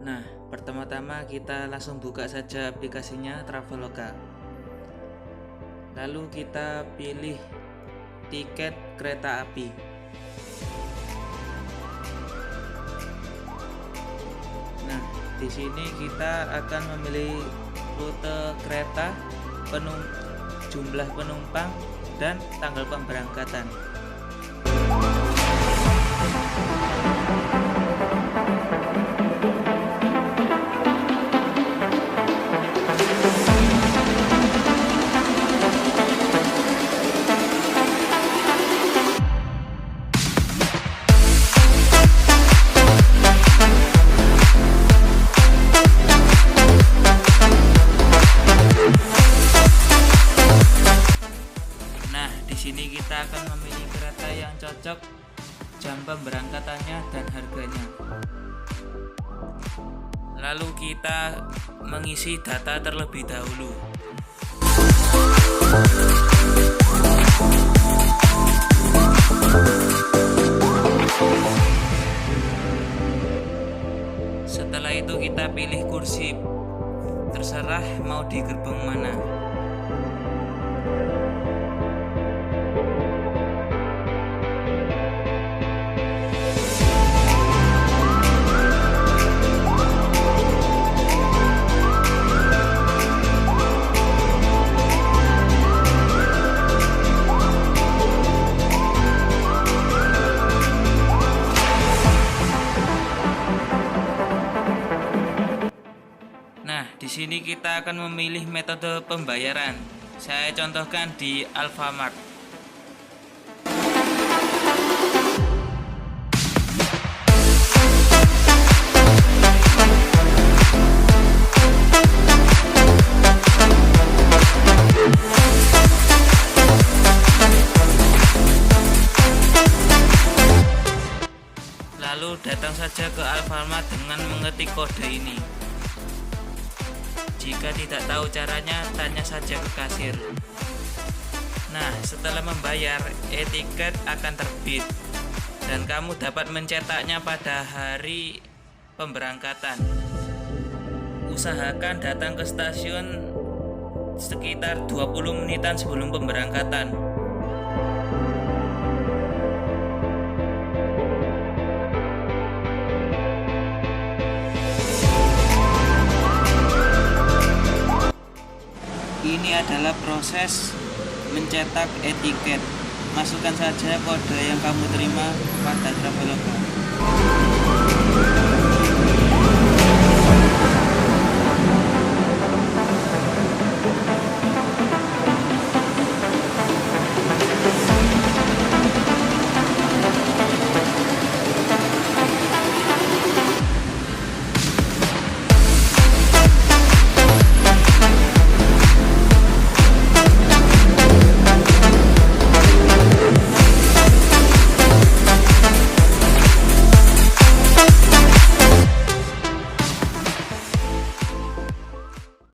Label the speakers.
Speaker 1: Nah, pertama-tama kita langsung buka saja aplikasinya Traveloka. Lalu kita pilih tiket kereta api. Nah, di sini kita akan memilih rute kereta, jumlah penumpang, dan tanggal pemberangkatan. Di sini kita akan memilih kereta yang cocok, jam pemberangkatannya dan harganya. Lalu kita mengisi data terlebih dahulu. Setelah itu kita pilih kursi, terserah mau di gerbong mana. Di sini kita akan memilih metode pembayaran. Saya contohkan di Alfamart. Lalu datang saja ke Alfamart dengan mengetik kode ini. Jika tidak tahu caranya, tanya saja ke kasir. Nah, setelah membayar, e-tiket akan terbit dan kamu dapat mencetaknya pada hari pemberangkatan. Usahakan datang ke stasiun sekitar 20 menitan sebelum pemberangkatan. Ini adalah proses mencetak e-tiket. Masukkan saja kode yang kamu terima pada Traveloka.